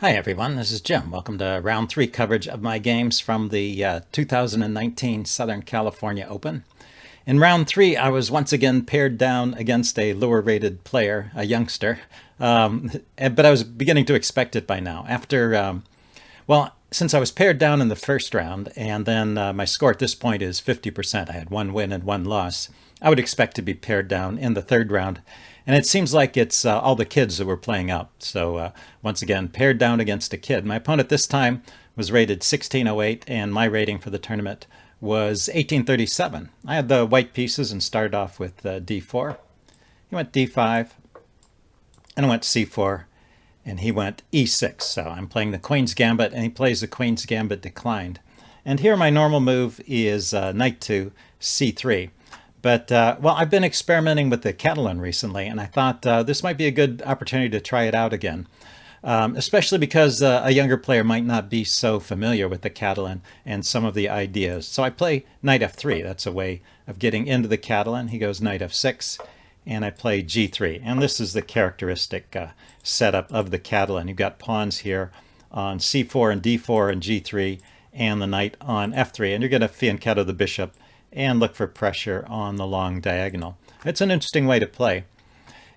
Hi everyone, this is Jim. Welcome to round 3 coverage of my games from the 2019 Southern California Open. In round 3, I was once again paired down against a lower rated player, a youngster, but I was beginning to expect it by now. Since I was paired down in the first round, and then my score at this point is 50%, I had one win and one loss, I would expect to be paired down in the third round. And it seems like it's all the kids that were playing up. So once again, paired down against a kid. My opponent this time was rated 1608, and my rating for the tournament was 1837. I had the white pieces and started off with d4. He went d5, and I went c4, and he went e6. So I'm playing the Queen's Gambit, and he plays the Queen's Gambit declined. And here my normal move is knight to c3. But, I've been experimenting with the Catalan recently, and I thought this might be a good opportunity to try it out again, especially because a younger player might not be so familiar with the Catalan and some of the ideas. So I play knight f3. That's a way of getting into the Catalan. He goes knight f6, and I play g3. And this is the characteristic setup of the Catalan. You've got pawns here on c4 and d4 and g3, and the knight on f3. And you're going to fianchetto the bishop and look for pressure on the long diagonal. It's an interesting way to play.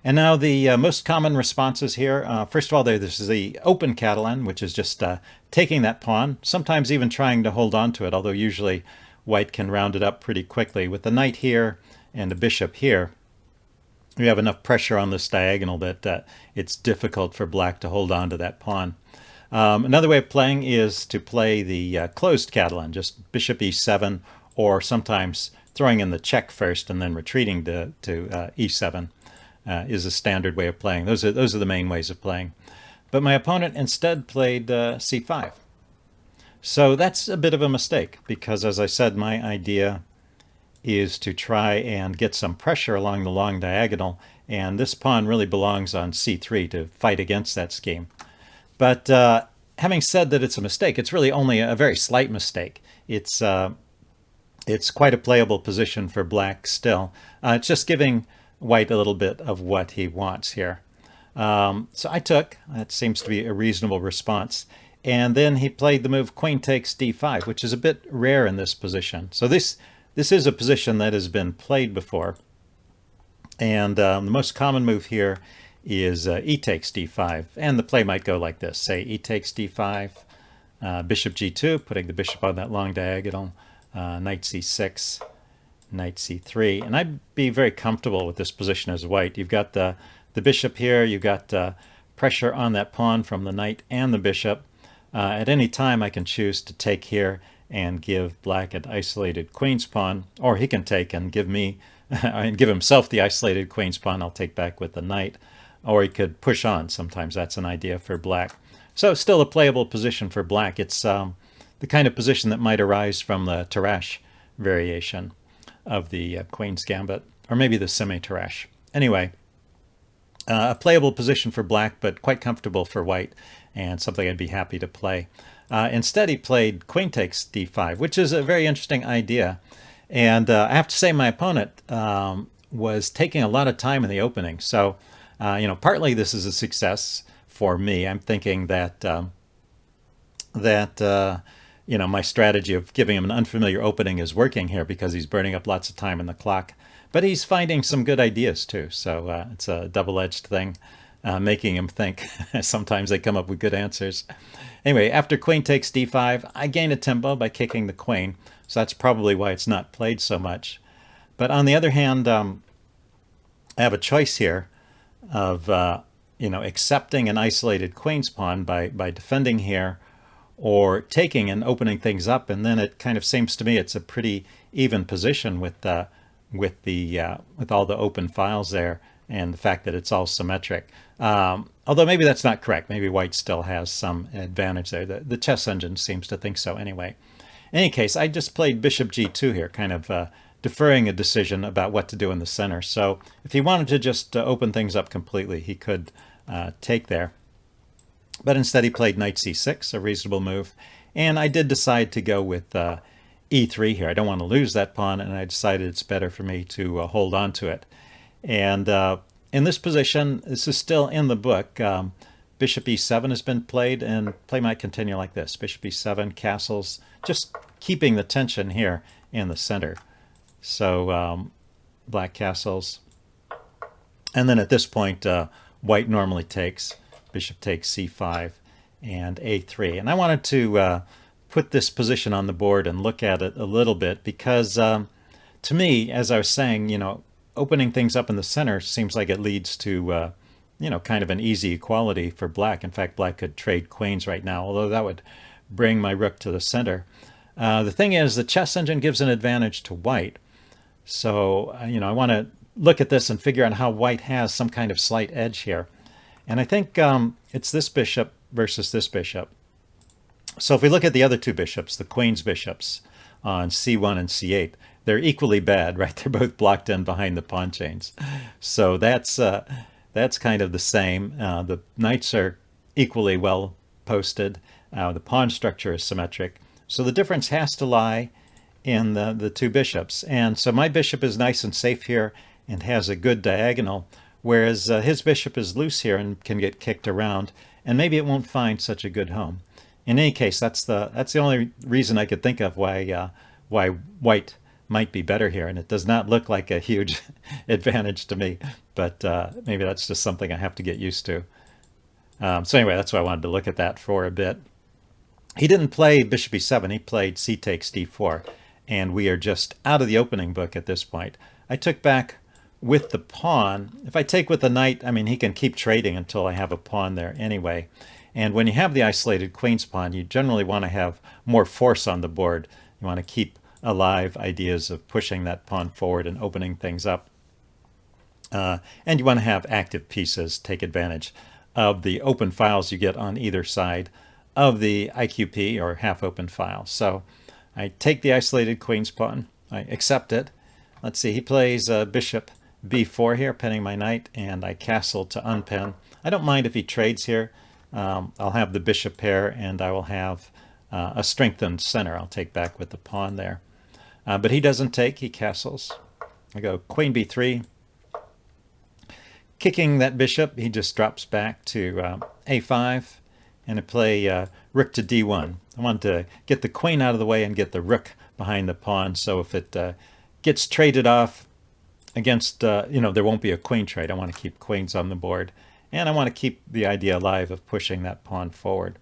And now the most common responses here, first of all, this is the open Catalan, which is just taking that pawn, sometimes even trying to hold on to it, although usually white can round it up pretty quickly. With the knight here and the bishop here, you have enough pressure on this diagonal that it's difficult for black to hold on to that pawn. Another way of playing is to play the closed Catalan, just bishop e7, or sometimes throwing in the check first and then retreating to e7 is a standard way of playing. Those are the main ways of playing. But my opponent instead played c5. So that's a bit of a mistake because, as I said, my idea is to try and get some pressure along the long diagonal, and this pawn really belongs on c3 to fight against that scheme. But having said that it's a mistake, it's really only a very slight mistake. It's quite a playable position for black still. It's just giving white a little bit of what he wants here. So I took. That seems to be a reasonable response. And then he played the move queen takes d5, which is a bit rare in this position. So this is a position that has been played before. And the most common move here is e takes d5. And the play might go like this. Say e takes d5, bishop g2, putting the bishop on that long diagonal. Knight c6, knight c3, and I'd be very comfortable with this position as white. You've got the bishop here, you've got pressure on that pawn from the knight and the bishop. At any time I can choose to take here and give black an isolated queen's pawn, or he can take and give me and give himself the isolated queen's pawn I'll take back with the knight, or he could push on. Sometimes that's an idea for black. So still a playable position for black. It's the kind of position that might arise from the Tarrasch variation of the Queen's Gambit, or maybe the semi-Tarrasch. Anyway, a playable position for black, but quite comfortable for white, and something I'd be happy to play. Instead, he played queen takes d5, which is a very interesting idea. And I have to say my opponent was taking a lot of time in the opening. So, partly this is a success for me. I'm thinking that my strategy of giving him an unfamiliar opening is working here because he's burning up lots of time in the clock. But he's finding some good ideas too, so it's a double-edged thing, making him think. Sometimes they come up with good answers. Anyway, after queen takes d5, I gain a tempo by kicking the queen, so that's probably why it's not played so much. But on the other hand, I have a choice here of accepting an isolated queen's pawn by defending here, or taking and opening things up, and then it kind of seems to me it's a pretty even position with all the open files there, and the fact that it's all symmetric. Although maybe that's not correct. Maybe white still has some advantage there. The chess engine seems to think so anyway. In any case, I just played bishop g2 here, kind of deferring a decision about what to do in the center. So if he wanted to just open things up completely, he could take there. But instead he played knight c6, a reasonable move. And I did decide to go with e3 here. I don't want to lose that pawn, and I decided it's better for me to hold on to it. And in this position, this is still in the book, Bishop e7 has been played, and play might continue like this. Bishop e7, castles, just keeping the tension here in the center. So black castles. And then at this point, white normally takes. Bishop takes c5 and a3. And I wanted to put this position on the board and look at it a little bit because to me, as I was saying, opening things up in the center seems like it leads to kind of an easy equality for black. In fact, black could trade queens right now, although that would bring my rook to the center. The thing is, the chess engine gives an advantage to white. So, I want to look at this and figure out how white has some kind of slight edge here. And I think it's this bishop versus this bishop. So if we look at the other two bishops, the queen's bishops on c1 and c8, they're equally bad, right? They're both blocked in behind the pawn chains. So that's kind of the same. The knights are equally well posted. The pawn structure is symmetric. So the difference has to lie in the two bishops. And so my bishop is nice and safe here and has a good diagonal, whereas his bishop is loose here and can get kicked around, and maybe it won't find such a good home. In any case, that's the only reason I could think of why white might be better here, and it does not look like a huge advantage to me, but maybe that's just something I have to get used to. So anyway, that's why I wanted to look at that for a bit. He didn't play bishop e7, he played c takes d4, and we are just out of the opening book at this point. I took back with the pawn. If I take with the knight, I mean, he can keep trading until I have a pawn there anyway. And when you have the isolated queen's pawn, you generally want to have more force on the board. You want to keep alive ideas of pushing that pawn forward and opening things up. And you want to have active pieces take advantage of the open files you get on either side of the IQP or half-open file. So I take the isolated queen's pawn. I accept it. Let's see, he plays bishop b4 here, pinning my knight, and I castle to unpin. I don't mind if he trades here. I'll have the bishop pair, and I will have a strengthened center. I'll take back with the pawn there. But he doesn't take, he castles. I go queen b3. Kicking that bishop, he just drops back to a5, and I play rook to d1. I want to get the queen out of the way and get the rook behind the pawn, so if it gets traded off against, there won't be a queen trade. I want to keep queens on the board, and I want to keep the idea alive of pushing that pawn forward.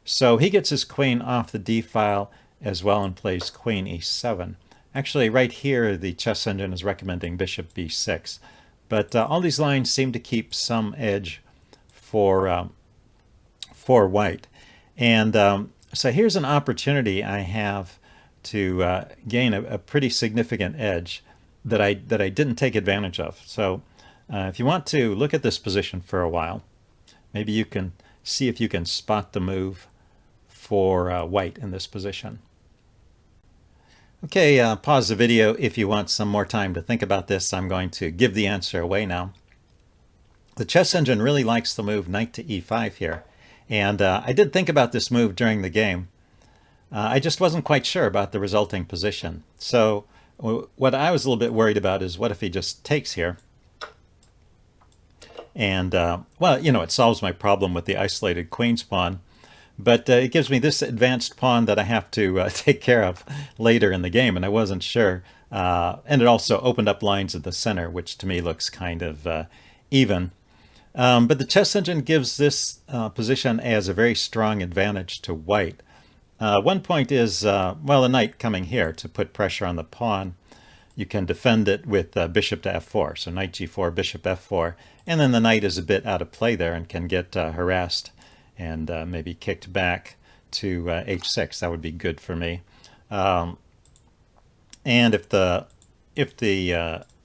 So he gets his queen off the d file as well and plays queen e7. Actually, right here, the chess engine is recommending bishop b6. But all these lines seem to keep some edge for white. And so here's an opportunity I have to gain a pretty significant edge that I didn't take advantage of. So if you want to look at this position for a while, maybe you can see if you can spot the move for white in this position. Okay, pause the video if you want some more time to think about this. I'm going to give the answer away now. The chess engine really likes the move knight to e5 here. And I did think about this move during the game. I just wasn't quite sure about the resulting position. So what I was a little bit worried about is what if he just takes here? And, well, it solves my problem with the isolated queen's pawn. But it gives me this advanced pawn that I have to take care of later in the game, and I wasn't sure. And it also opened up lines at the center, which to me looks kind of even. But the chess engine gives this position as a very strong advantage to white. One point is, well, the knight coming here to put pressure on the pawn. You can defend it with bishop to f4, so knight g4, bishop f4, and then the knight is a bit out of play there and can get harassed and maybe kicked back to h6. That would be good for me. And if the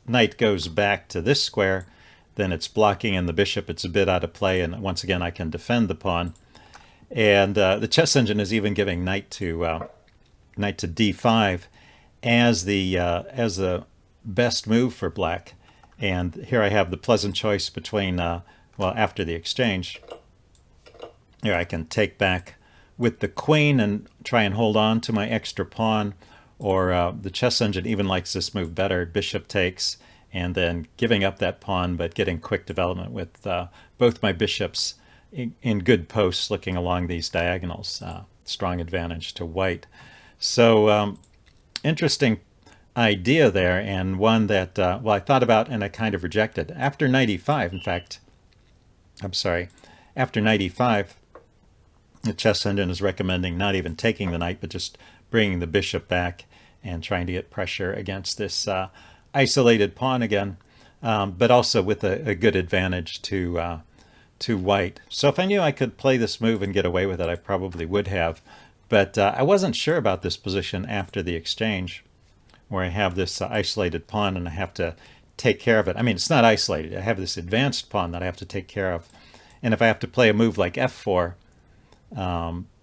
knight goes back to this square, then it's blocking and the bishop, it's a bit out of play, and once again I can defend the pawn. And the chess engine is even giving knight to d5 as the best move for black. And here I have the pleasant choice between, well, after the exchange, here I can take back with the queen and try and hold on to my extra pawn, or the chess engine even likes this move better, bishop takes, and then giving up that pawn but getting quick development with both my bishops in good posts looking along these diagonals. Strong advantage to white. So interesting idea there, and one that, well, I thought about and I kind of rejected. After knight e5, in fact, I'm sorry, after knight e5, the chess engine is recommending not even taking the knight, but just bringing the bishop back and trying to get pressure against this isolated pawn again, but also with a good advantage to white. So if I knew I could play this move and get away with it, I probably would have. But I wasn't sure about this position after the exchange, where I have this isolated pawn and I have to take care of it. I mean, it's not isolated. I have this advanced pawn that I have to take care of. And if I have to play a move like f4,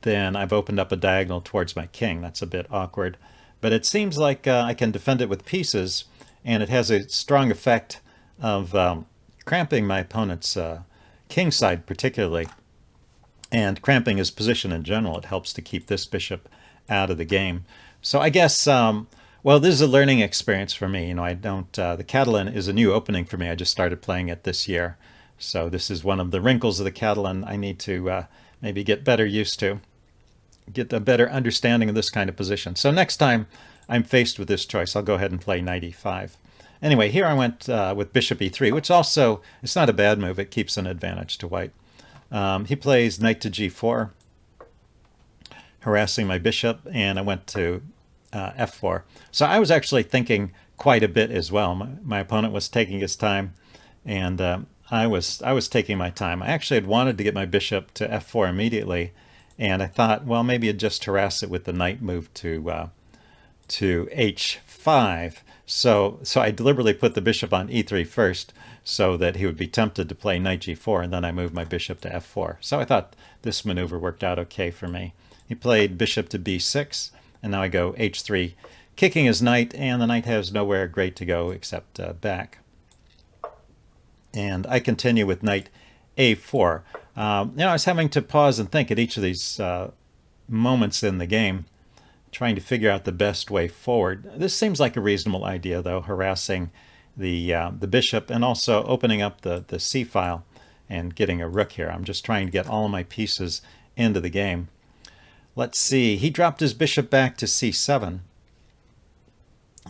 then I've opened up a diagonal towards my king. That's a bit awkward. But it seems like I can defend it with pieces, and it has a strong effect of cramping my opponent's king side particularly, and cramping his position in general. It helps to keep this bishop out of the game. So I guess, well, this is a learning experience for me. You know, I don't, the Catalan is a new opening for me. I just started playing it this year. So this is one of the wrinkles of the Catalan I need to maybe get better used to, get a better understanding of this kind of position. So next time I'm faced with this choice, I'll go ahead and play knight e5. Anyway, here I went with bishop e3, which also, it's not a bad move. It keeps an advantage to white. He plays knight to g4, harassing my bishop, and I went to f4. So I was actually thinking quite a bit as well. My opponent was taking his time, and I was taking my time. I actually had wanted to get my bishop to f4 immediately, and I thought, well, maybe I'd just harass it with the knight move to h5. So I deliberately put the bishop on e3 first, so that he would be tempted to play knight g4, and then I moved my bishop to f4. So I thought this maneuver worked out okay for me. He played bishop to b6, and now I go h3, kicking his knight, and the knight has nowhere great to go except back. And I continue with knight a4. I was having to pause and think at each of these moments in the game, trying to figure out the best way forward. This seems like a reasonable idea, though, harassing the bishop and also opening up the c file and getting a rook here. I'm just trying to get all of my pieces into the game. Let's see. He dropped his bishop back to c7.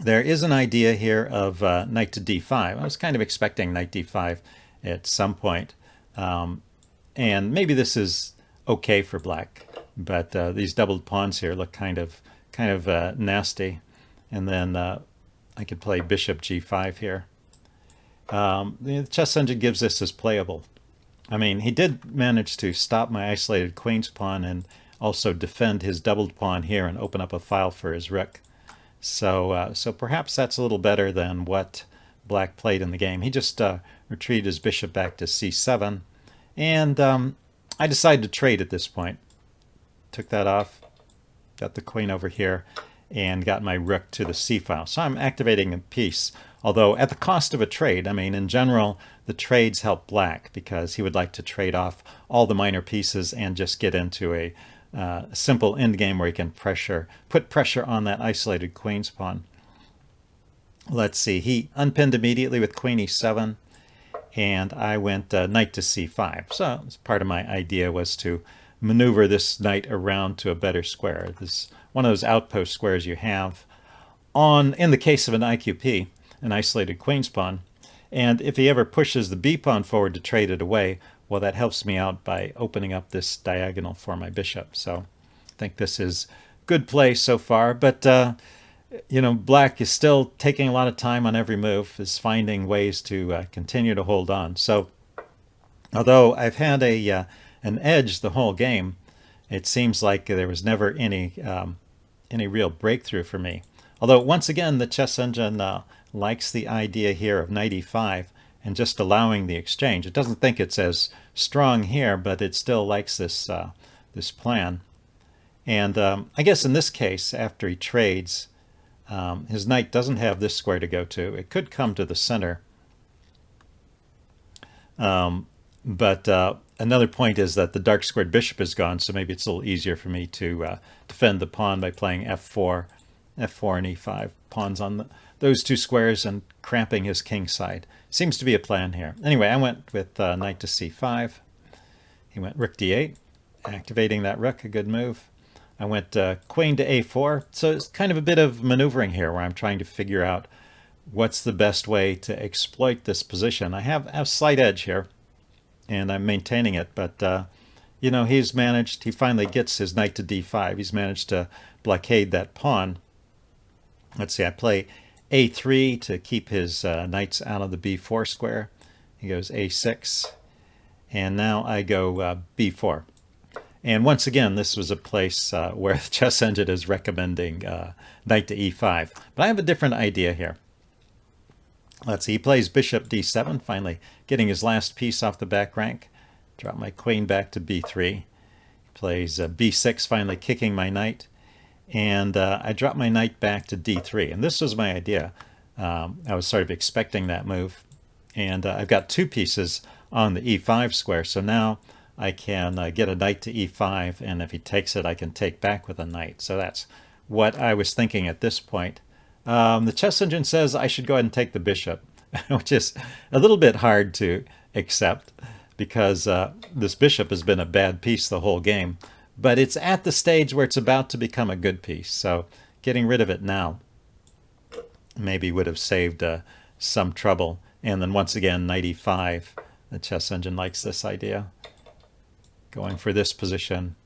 There is an idea here of knight to d5. I was kind of expecting knight d5 at some point. And maybe this is okay for black, but these doubled pawns here look kind of nasty. And then I could play bishop g5 here. The chess engine gives this as playable. I mean, he did manage to stop my isolated queen's pawn and also defend his doubled pawn here and open up a file for his rook. So perhaps that's a little better than what black played in the game. He just retreated his bishop back to c7, and I decided to trade at this point. Took that off, got the queen over here, and got my rook to the c file. So I'm activating a piece, although at the cost of a trade. I mean, in general, the trades help black because he would like to trade off all the minor pieces and just get into a simple endgame where he can put pressure on that isolated queen's pawn. Let's see, he unpinned immediately with queen e7, and I went knight to c5. So part of my idea was to maneuver this knight around to a better square. This is one of those outpost squares you have in the case of an IQP, an isolated queen's pawn. And if he ever pushes the b pawn forward to trade it away, well, that helps me out by opening up this diagonal for my bishop. So I think this is good play so far. But, black is still taking a lot of time on every move, is finding ways to continue to hold on. So although I've had an edge the whole game, it seems like there was never any real breakthrough for me. Although, once again, the chess engine likes the idea here of knight e5 and just allowing the exchange. It doesn't think it's as strong here, but it still likes this plan. And I guess in this case, after he trades, his knight doesn't have this square to go to. It could come to the center. But another point is that the dark squared bishop is gone, so maybe it's a little easier for me to defend the pawn by playing f4 and e5, pawns on those two squares and cramping his king side. Seems to be a plan here. Anyway, I went with knight to c5, He went rook d8, activating that rook, a good move. I went queen to a4. So it's kind of a bit of maneuvering here where I'm trying to figure out what's the best way to exploit this position. I have a slight edge here, and I'm maintaining it, but you know, he finally gets his knight to d5. He's managed to blockade that pawn. Let's see, I play a3 to keep his knights out of the b4 square. He goes a6, and now I go b4. And once again, this was a place where the chess engine is recommending knight to e5. But I have a different idea here. Let's see, he plays bishop d7, finally getting his last piece off the back rank. Drop my queen back to b3. He plays b6, finally kicking my knight. And I drop my knight back to d3. And this was my idea. I was sort of expecting that move. And I've got two pieces on the e5 square. So now I can get a knight to e5. And if he takes it, I can take back with a knight. So that's what I was thinking at this point. The chess engine says I should go ahead and take the bishop, which is a little bit hard to accept because this bishop has been a bad piece the whole game. But it's at the stage where it's about to become a good piece. So getting rid of it now maybe would have saved some trouble. And then once again, knight e5. The chess engine likes this idea. Going for this position.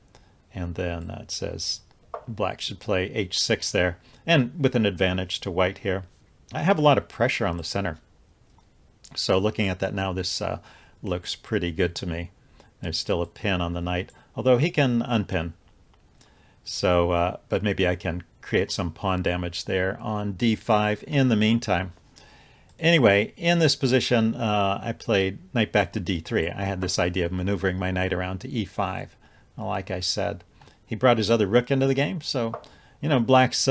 And then it says black should play h6 there. And with an advantage to white here. I have a lot of pressure on the center. So looking at that now, this looks pretty good to me. There's still a pin on the knight, although he can unpin. So, but maybe I can create some pawn damage there on d5 in the meantime. Anyway, in this position, I played knight back to d3. I had this idea of maneuvering my knight around to e5. Like I said, he brought his other rook into the game. So, you know, black's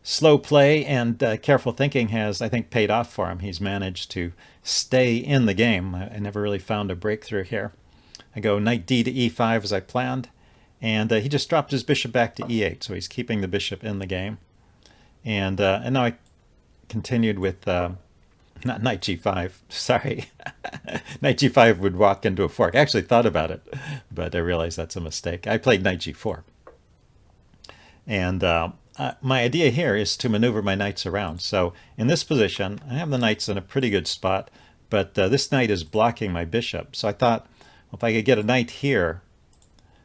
slow play and careful thinking has, I think, paid off for him. He's managed to stay in the game. I never really found a breakthrough here. I go knight d to e5 as I planned, and he just dropped his bishop back to e8, so he's keeping the bishop in the game. And now I continued with, not knight g5, sorry. Knight g5 would walk into a fork. I actually thought about it, but I realized that's a mistake. I played knight g4. And my idea here is to maneuver my knights around. So in this position, I have the knights in a pretty good spot, but this knight is blocking my bishop. So I thought, well, if I could get a knight here,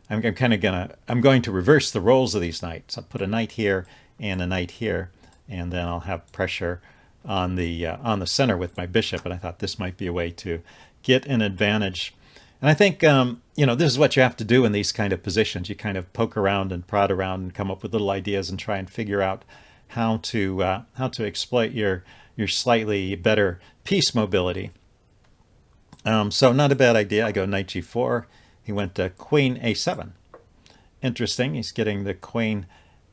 I'm going to reverse the roles of these knights. I'll put a knight here and a knight here, and then I'll have pressure on the center with my bishop. And I thought this might be a way to get an advantage. And I think you know, this is what you have to do in these kind of positions. You kind of poke around and prod around and come up with little ideas and try and figure out how to exploit your slightly better piece mobility. So not a bad idea. I go knight g4. He went queen a7. Interesting. He's getting the queen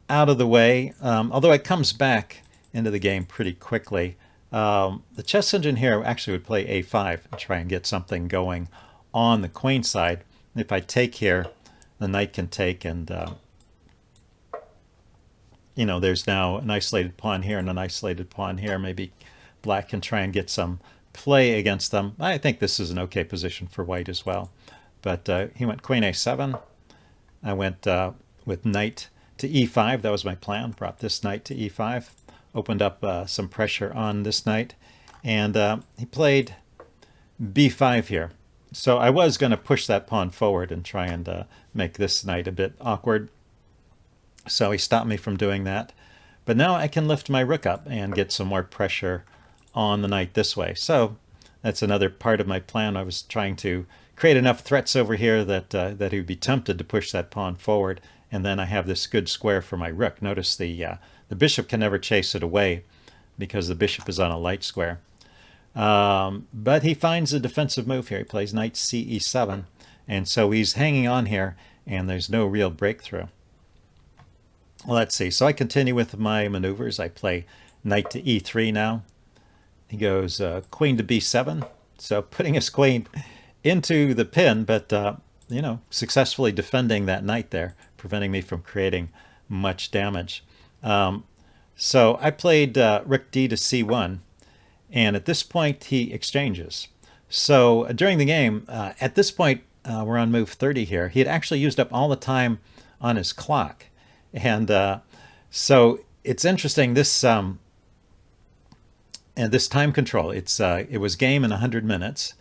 out of the way, although it comes back into the game pretty quickly. The chess engine here actually would play a5 and try and get something going on the queen side. If I take here, the knight can take, and you know, there's now an isolated pawn here and an isolated pawn here. Maybe black can try and get some play against them. I think this is an okay position for white as well. But he went queen a7. I went with knight to e5. That was my plan. Brought this knight to e5. Opened up some pressure on this knight. And he played b5 here. So I was going to push that pawn forward and try and make this knight a bit awkward. So he stopped me from doing that. But now I can lift my rook up and get some more pressure on the knight this way. So that's another part of my plan. I was trying to create enough threats over here that that he would be tempted to push that pawn forward, and then I have this good square for my rook. Notice the bishop can never chase it away because the bishop is on a light square. But he finds a defensive move here. He plays knight ce7, and so he's hanging on here, and there's no real breakthrough. Well, let's see. So I continue with my maneuvers. I play knight to e3 now. He goes queen to b7, so putting his queen into the pin, but you know, successfully defending that knight there, preventing me from creating much damage. So I played rook d to c1, and at this point he exchanges. So during the game, at this point, we're on move 30 here. He had actually used up all the time on his clock. And so it's interesting, and this time control, it was game in 100 minutes,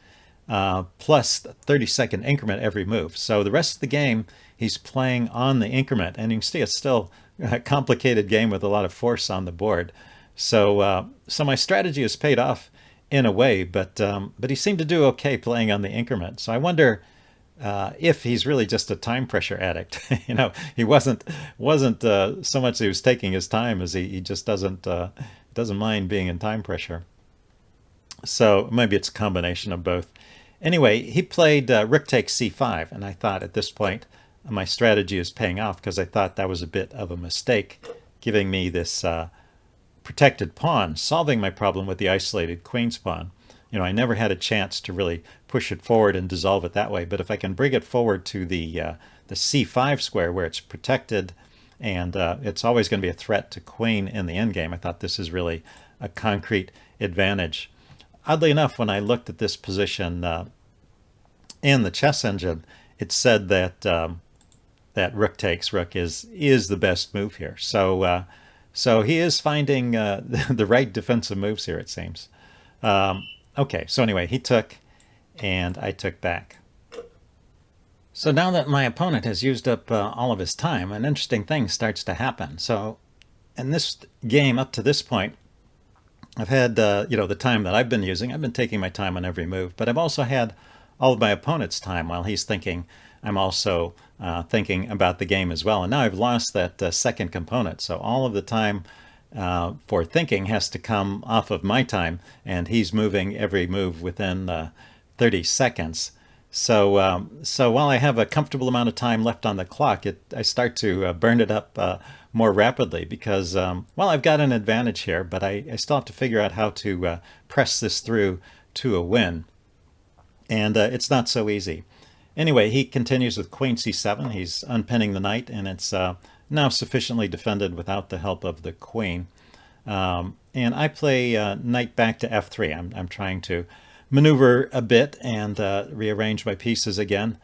plus 30-second increment every move. So the rest of the game, he's playing on the increment, and you can see it's still a complicated game with a lot of force on the board. So so my strategy has paid off in a way, but he seemed to do okay playing on the increment. So I wonder if he's really just a time pressure addict. You know, he wasn't so much that he was taking his time as he just doesn't mind being in time pressure. So maybe it's a combination of both. Anyway, he played rook takes c5, and I thought at this point my strategy is paying off, because I thought that was a bit of a mistake, giving me this protected pawn, solving my problem with the isolated queen's pawn. You know, I never had a chance to really push it forward and dissolve it that way. But if I can bring it forward to the c5 square where it's protected, and it's always going to be a threat to queen in the endgame, I thought this is really a concrete advantage. Oddly enough, when I looked at this position in the chess engine, it said that that rook takes rook is the best move here. So so he is finding the right defensive moves here, it seems. Okay, so anyway, he took, and I took back. So now that my opponent has used up all of his time, an interesting thing starts to happen. So in this game up to this point, I've had, you know, the time that I've been using. I've been taking my time on every move, but I've also had all of my opponent's time while he's thinking. I'm also thinking about the game as well. And now I've lost that second component. So all of the time for thinking has to come off of my time, and he's moving every move within 30 seconds. So so while I have a comfortable amount of time left on the clock, I start to burn it up more rapidly, because well, I've got an advantage here, but I still have to figure out how to press this through to a win, and it's not so easy. Anyway, he continues with queen c7. He's unpinning the knight, and it's now sufficiently defended without the help of the queen. And I play knight back to f3. I'm trying to maneuver a bit and rearrange my pieces again.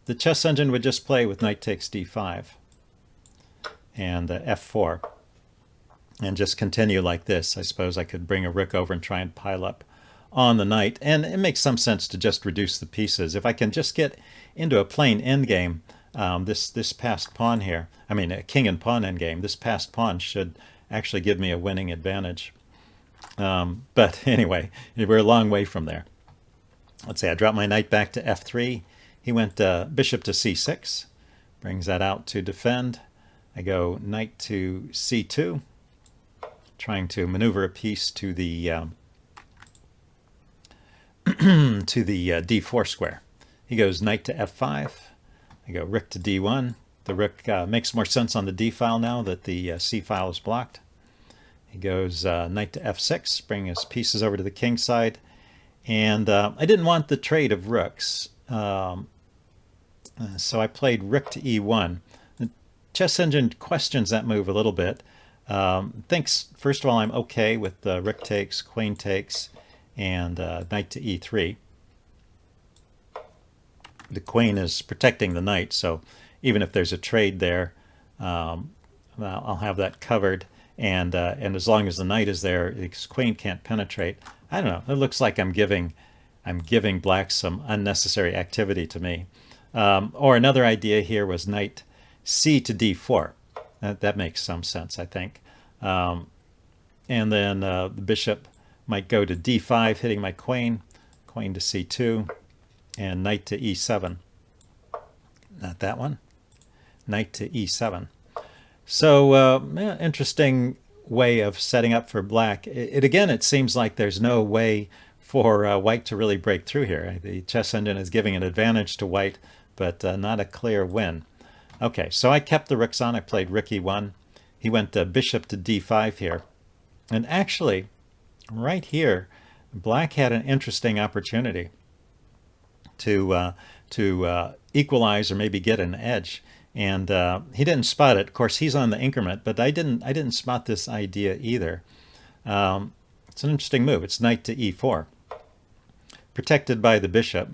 The chess engine would just play with knight takes d5 and f4, and just continue like this. I suppose I could bring a rook over and try and pile up on the knight, and it makes some sense to just reduce the pieces. If I can just get into a plain endgame, this passed pawn here, I mean a king and pawn endgame, this passed pawn should actually give me a winning advantage. But anyway, we're a long way from there. Let's say I drop my knight back to f3. He went bishop to c6, brings that out to defend. I go knight to c2, trying to maneuver a piece to the to the d4 square. He goes knight to f5. I go rook to d1. The rook makes more sense on the d file now that the c file is blocked. He goes knight to f6, bring his pieces over to the king side. And I didn't want the trade of rooks, so I played rook to e1. The chess engine questions that move a little bit. Thinks, first of all, I'm okay with rook takes, queen takes, and knight to e3. The queen is protecting the knight, so even if there's a trade there, well, I'll have that covered. And as long as the knight is there, his queen can't penetrate. I don't know. It looks like I'm giving black some unnecessary activity to me. Or another idea here was knight c to d4. That makes some sense, I think. And then the bishop might go to d5, hitting my queen, queen to c2, and knight to e7. Not that one. Knight to e7. So yeah, interesting way of setting up for black. Again, it seems like there's no way for white to really break through here. The chess engine is giving an advantage to white, but not a clear win. Okay, so I kept the rooks on. I played rook e1. He went bishop to d5 here. And actually, right here, black had an interesting opportunity to equalize or maybe get an edge. And he didn't spot it. Of course, he's on the increment, but I didn't spot this idea either. It's an interesting move. It's knight to e4, protected by the bishop.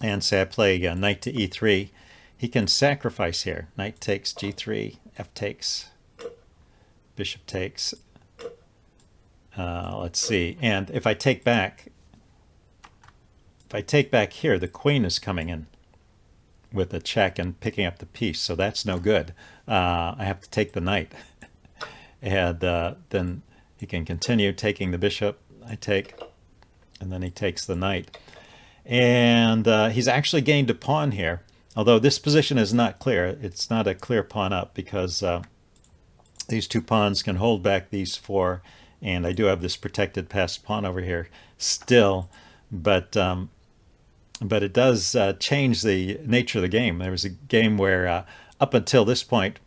and say I play knight to e3, he can sacrifice here. Knight takes g3, f takes, bishop takes. Let's see. And if I take back here, the queen is coming in with a check and picking up the piece, so that's no good. I have to take the knight. And then he can continue taking the bishop. I take, and then he takes the knight. And he's actually gained a pawn here, although this position is not clear. It's not a clear pawn up because these two pawns can hold back these four, and I do have this protected passed pawn over here still, but it does change the nature of the game. There was a game where up until this point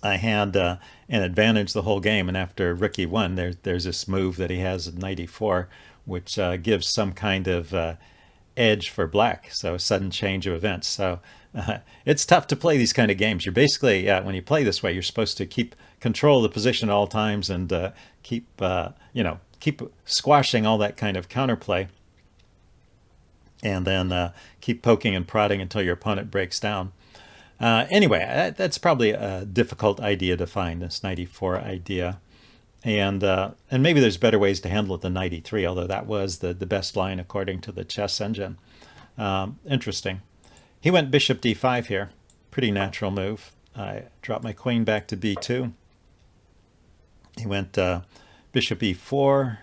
I had an advantage the whole game, and after rook e1 there's this move that he has at knight e4, which gives some kind of edge for black, so a sudden change of events. So it's tough to play these kind of games. You're basically, when you play this way, you're supposed to keep control of the position at all times and keep squashing all that kind of counterplay, and then keep poking and prodding until your opponent breaks down. Anyway, that's probably a difficult idea to find, this knight e4 idea. And maybe there's better ways to handle it than knight e3, although that was the best line according to the chess engine. Interesting. He went bishop d5 here. Pretty natural move. I dropped my queen back to b2. He went bishop e4,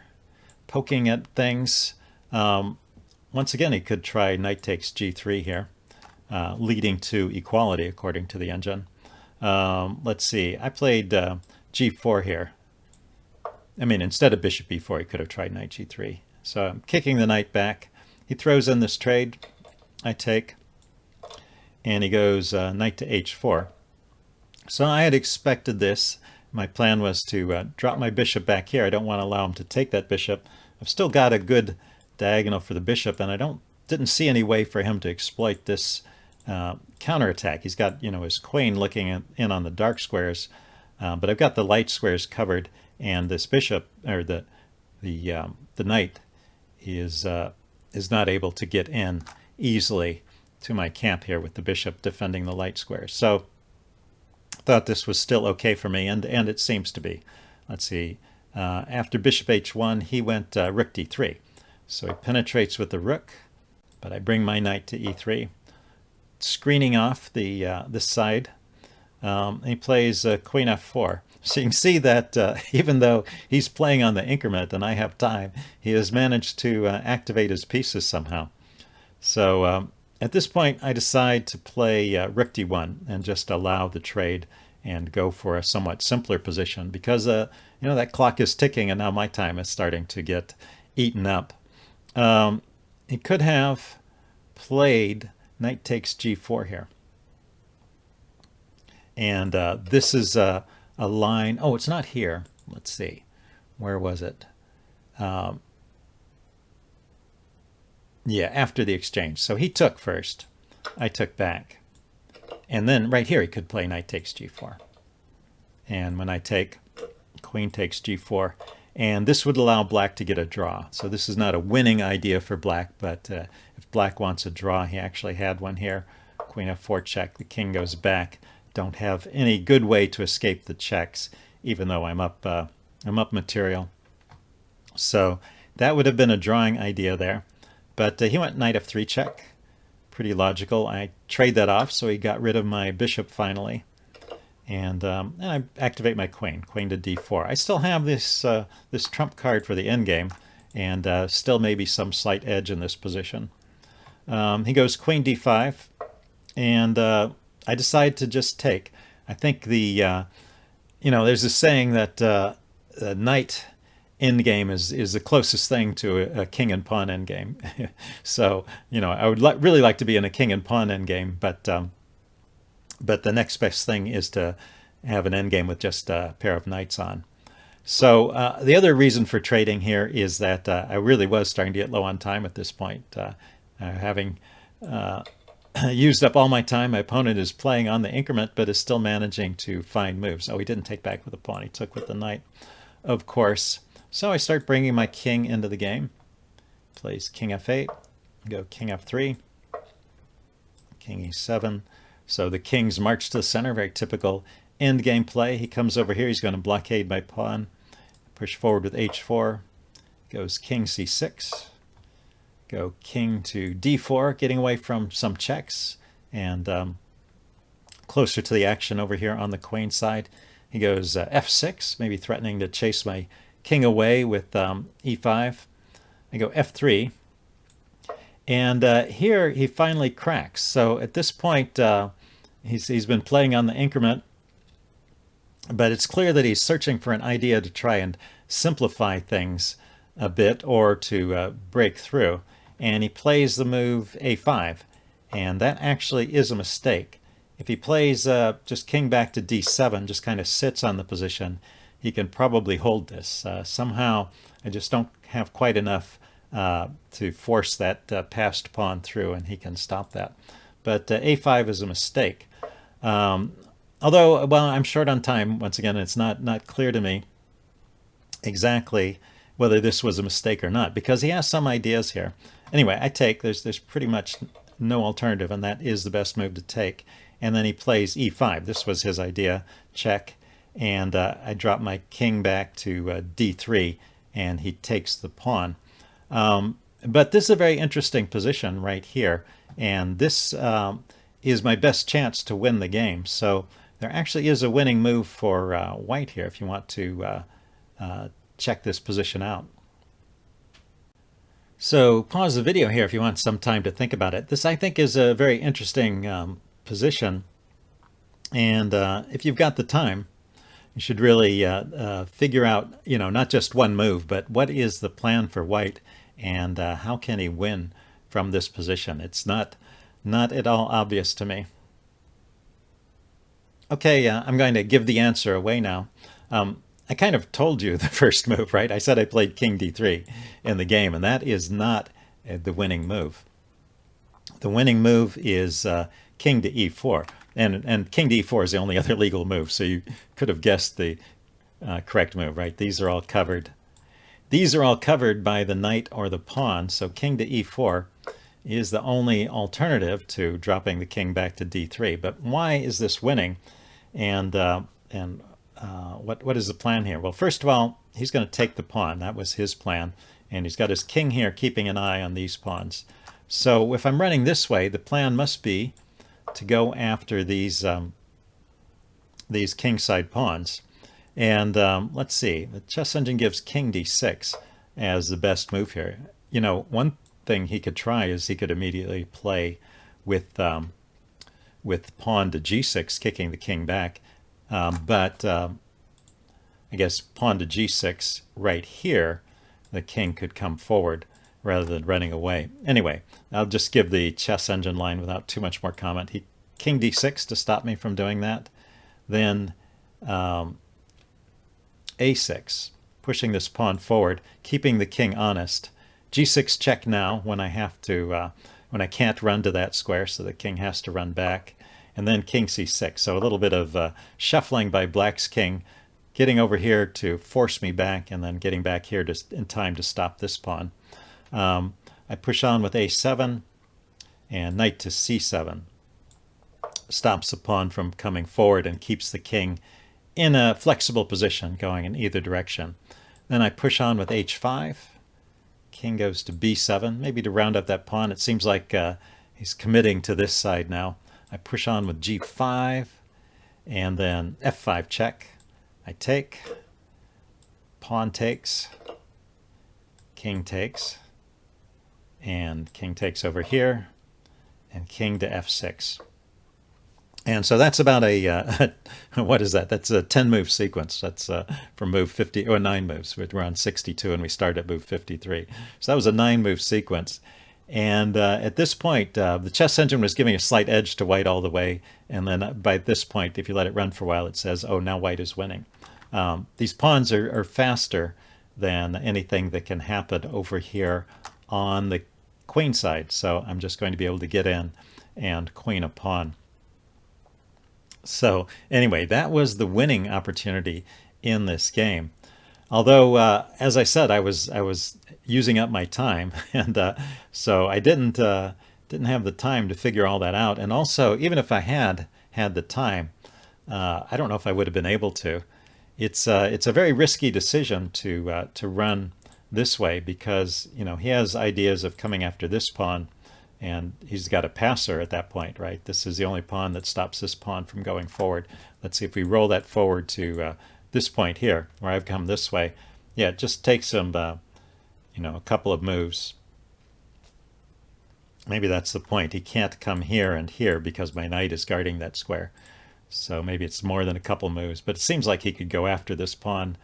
poking at things. Once again, he could try knight takes g3 here, leading to equality according to the engine. Let's see. I played g4 here. I mean, instead of bishop e4, he could have tried knight g3. So I'm kicking the knight back. He throws in this trade. I take. And he goes knight to h4. So I had expected this. My plan was to drop my bishop back here. I don't want to allow him to take that bishop. I've still got a good diagonal for the bishop, and I didn't see any way for him to exploit this counterattack. He's got, his queen looking in on the dark squares, but I've got the light squares covered, and this bishop, or the knight, is not able to get in easily to my camp here with the bishop defending the light squares. So I thought this was still okay for me, and it seems to be. Let's see. After bishop h1, he went rook d3. So he penetrates with the rook, but I bring my knight to e3, screening off this side. He plays queen f4. So you can see that even though he's playing on the increment and I have time, he has managed to activate his pieces somehow. So at this point, I decide to play rook d1 and just allow the trade and go for a somewhat simpler position because that clock is ticking and now my time is starting to get eaten up. He could have played knight takes g4 here. And this is a line. Oh, it's not here. Let's see. Where was it? Yeah, after the exchange. So he took first. I took back. And then right here he could play knight takes g4. And when I take, queen takes g4. And this would allow black to get a draw. So this is not a winning idea for black, but if black wants a draw, he actually had one here. Queen f4 check. The king goes back. Don't have any good way to escape the checks, even though I'm up material. So that would have been a drawing idea there. But he went knight f3 check. Pretty logical. I trade that off, so he got rid of my bishop finally. And I activate my queen to d4. I still have this this trump card for the endgame, and still maybe some slight edge in this position. He goes queen d5, and I decide to just take. I think there's a saying that knight endgame is the closest thing to a king and pawn endgame. So I would really like to be in a king and pawn endgame, but the next best thing is to have an endgame with just a pair of knights on. So the other reason for trading here is that I really was starting to get low on time at this point. Having used up all my time, my opponent is playing on the increment, but is still managing to find moves. Oh, he didn't take back with the pawn. He took with the knight, of course. So I start bringing my king into the game. Plays king f8. Go king f3, king e7. So the kings march to the center, very typical endgame play. He comes over here, he's going to blockade my pawn. Push forward with h4, goes king c6, go king to d4, getting away from some checks, and closer to the action over here on the queen side. He goes f6, maybe threatening to chase my king away with e5. I go f3, and here he finally cracks. So at this point, he's been playing on the increment, but it's clear that he's searching for an idea to try and simplify things a bit or to break through. And he plays the move a5, and that actually is a mistake. If he plays just king back to d7, just kind of sits on the position, he can probably hold this. Somehow, I just don't have quite enough to force that passed pawn through, and he can stop that. But a5 is a mistake. Although, well, I'm short on time. Once again, it's not clear to me exactly whether this was a mistake or not, because he has some ideas here. Anyway, I take. There's pretty much no alternative, and that is the best move to take. And then he plays e5. This was his idea. Check. And I drop my king back to d3, and he takes the pawn. But this is a very interesting position right here, and this is my best chance to win the game. So there actually is a winning move for white here if you want to check this position out. So pause the video here if you want some time to think about it. This, I think, is a very interesting position, and if you've got the time, you should really figure out, not just one move, but what is the plan for white, and how can he win from this position? It's not at all obvious to me. Okay, I'm going to give the answer away now. I kind of told you the first move, right? I said I played king d3 in the game, and that is not the winning move. The winning move is king to e4, and king to e4 is the only other legal move, so you could have guessed the correct move, right? These are all covered. These are all covered by the knight or the pawn, so king to e4 is the only alternative to dropping the king back to d3. But why is this winning? And what is the plan here? Well, first of all, he's going to take the pawn. That was his plan. And he's got his king here keeping an eye on these pawns. So if I'm running this way, the plan must be to go after these kingside pawns. And let's see, the chess engine gives king d6 as the best move here. One thing he could try is he could immediately play with pawn to g6, kicking the king back. But I guess pawn to g6 right here, the king could come forward rather than running away. Anyway, I'll just give the chess engine line without too much more comment. King d6 to stop me from doing that. Then a6, pushing this pawn forward, keeping the king honest. g6 check now when I have to, when I can't run to that square, so the king has to run back. And then king c6. So a little bit of shuffling by black's king, getting over here to force me back, and then getting back here just in time to stop this pawn. I push on with a7, and knight to c7. Stops the pawn from coming forward and keeps the king in a flexible position going in either direction. Then I push on with h5. King goes to b7, maybe to round up that pawn. It seems like he's committing to this side now. I push on with g5, and then f5 check. I take, pawn takes, king takes, and king takes over here, and king to f6. And so that's about a, what is that? That's a 10-move sequence. That's from move 50, or 9 moves. We're on 62, and we start at move 53. So that was a 9-move sequence. And at this point, the chess engine was giving a slight edge to white all the way. And then by this point, if you let it run for a while, it says, oh, now white is winning. These pawns are faster than anything that can happen over here on the queen side. So I'm just going to be able to get in and queen a pawn. So anyway, that was the winning opportunity in this game. Although, as I said, I was using up my time, and so I didn't have the time to figure all that out. And also, even if I had the time, I don't know if I would have been able to. It's a very risky decision to run this way because he has ideas of coming after this pawn, and he's got a passer at that point, right? This is the only pawn that stops this pawn from going forward. Let's see if we roll that forward to this point here, where I've come this way. Yeah, it just takes him, a couple of moves. Maybe that's the point. He can't come here and here because my knight is guarding that square. So maybe it's more than a couple moves, but it seems like he could go after this pawn,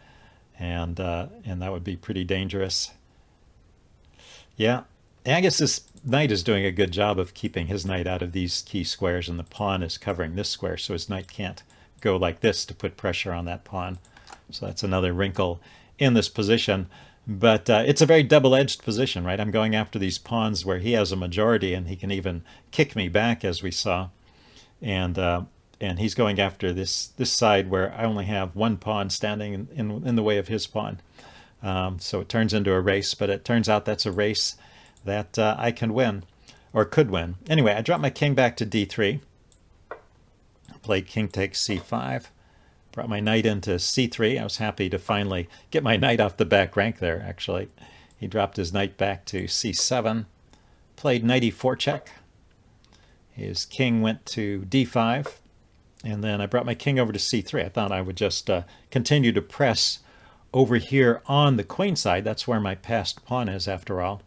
and that would be pretty dangerous. Yeah, and I guess this knight is doing a good job of keeping his knight out of these key squares, and the pawn is covering this square, so his knight can't go like this to put pressure on that pawn. So that's another wrinkle in this position. But it's a very double-edged position, right? I'm going after these pawns where he has a majority, and he can even kick me back, as we saw. And he's going after this side where I only have one pawn standing in the way of his pawn. So it turns into a race, but it turns out that's a race that I can win, or could win. Anyway, I dropped my king back to d3, played king takes c5, brought my knight into c3. I was happy to finally get my knight off the back rank there, actually. He dropped his knight back to c7, played knight e4 check. His king went to d5, and then I brought my king over to c3. I thought I would just continue to press over here on the queen side. That's where my passed pawn is, after all.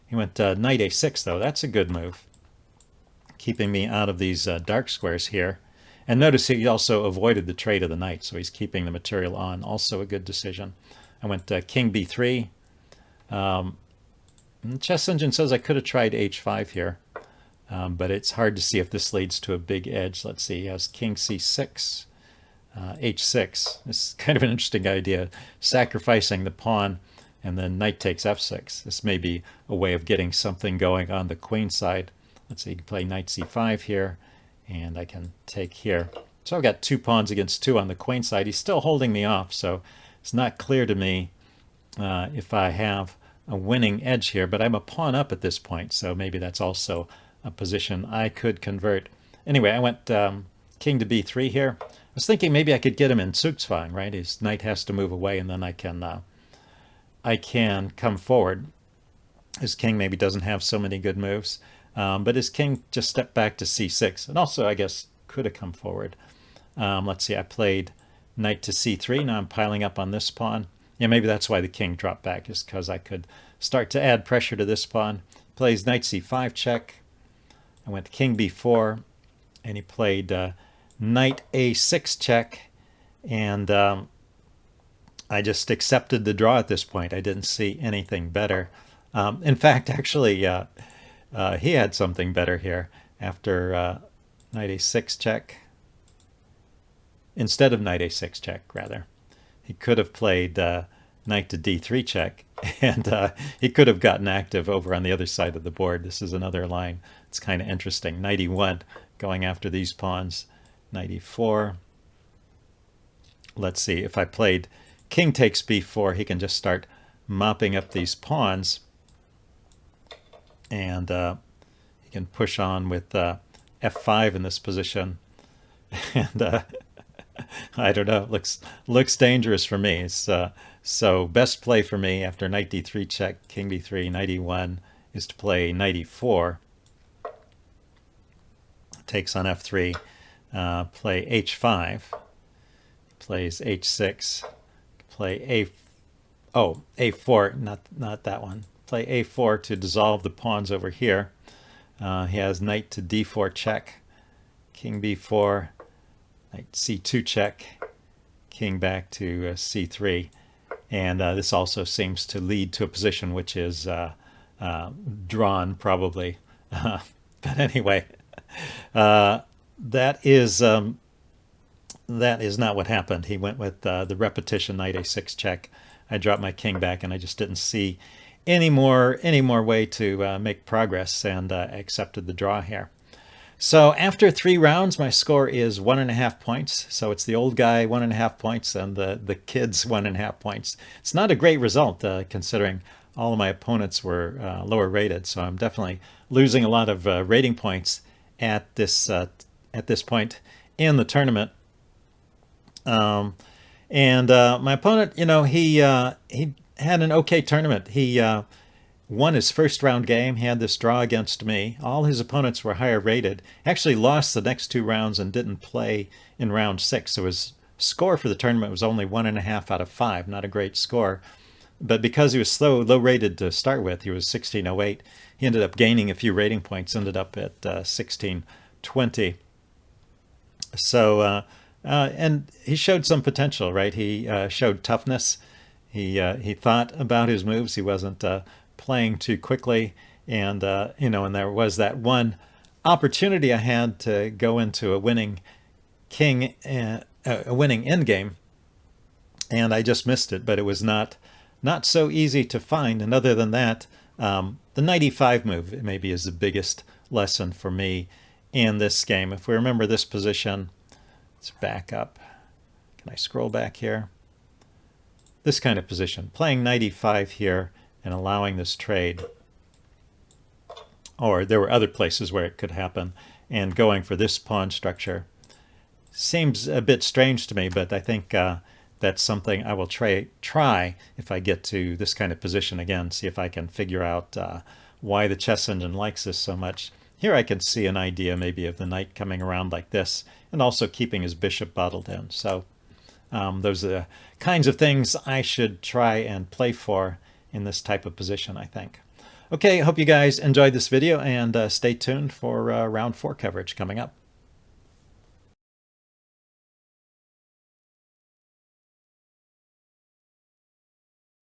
He went knight a6, though. That's a good move, keeping me out of these dark squares here. And notice he also avoided the trade of the knight, so he's keeping the material on. Also a good decision. I went king b3. Chess Engine says I could have tried h5 here, but it's hard to see if this leads to a big edge. Let's see. He has king c6, h6. This is kind of an interesting idea, sacrificing the pawn, and then knight takes f6. This may be a way of getting something going on the queen side. Let's see, you can play knight c5 here, and I can take here. So I've got 2 pawns against 2 on the queen side. He's still holding me off, so it's not clear to me if I have a winning edge here, but I'm a pawn up at this point, so maybe that's also a position I could convert. Anyway, I went king to b3 here. I was thinking maybe I could get him in Zugzwang, right? His knight has to move away, and then I can come forward. His king maybe doesn't have so many good moves, but his king just stepped back to c6, and also I guess could have come forward. Let's see, I played knight to c3. Now I'm piling up on this pawn. Yeah, maybe that's why the king dropped back, is because I could start to add pressure to this pawn. Plays knight c5 check. I went king b4, and he played knight a6 check, and I just accepted the draw at this point. I didn't see anything better. In fact, actually, he had something better here after knight a6 check. Instead of knight a6 check, rather. He could have played knight to d3 check, and he could have gotten active over on the other side of the board. This is another line. It's kind of interesting. Knight e1, going after these pawns. Knight e4. Let's see, if I played king takes b4, he can just start mopping up these pawns, and he can push on with f5 in this position. And I don't know, looks dangerous for me. So best play for me after knight d3 check, king b3, knight e1 is to play knight e4. Takes on f3, play h5, plays h6, play a4, not that one. Play a4 to dissolve the pawns over here. He has knight to d4 check, king b4, knight c2 check, king back to c3, and this also seems to lead to a position which is drawn, probably. But anyway, that is not what happened. He went with the repetition knight a6 check. I dropped my king back, and I just didn't see any more way to make progress, and I accepted the draw here. So after 3 rounds, my score is 1.5 points. So it's the old guy 1.5 points and the kids 1.5 points. It's not a great result considering all of my opponents were lower rated. So I'm definitely losing a lot of rating points at this point in the tournament. My opponent, he had an okay tournament. He won his first round game. He had this draw against me. All his opponents were higher rated. Actually lost the next 2 rounds and didn't play in round 6. So his score for the tournament was only 1.5 out of 5. Not a great score. But because he was so low rated to start with, he was 1608. He ended up gaining a few rating points, ended up at 1620. So, and he showed some potential, right? He showed toughness. He thought about his moves. He wasn't playing too quickly, and and there was that one opportunity I had to go into a winning a winning endgame, and I just missed it. But it was not so easy to find. And other than that, the 95 move maybe is the biggest lesson for me in this game. If we remember this position, let's back up. Can I scroll back here? This kind of position, playing 95 here and allowing this trade. Or there were other places where it could happen, and going for this pawn structure seems a bit strange to me, but I think that's something I will try if I get to this kind of position again, see if I can figure out why the chess engine likes this so much. Here I can see an idea maybe of the knight coming around like this and also keeping his bishop bottled in. So those are the kinds of things I should try and play for in this type of position, I think. Okay, I hope you guys enjoyed this video, and stay tuned for round 4 coverage coming up.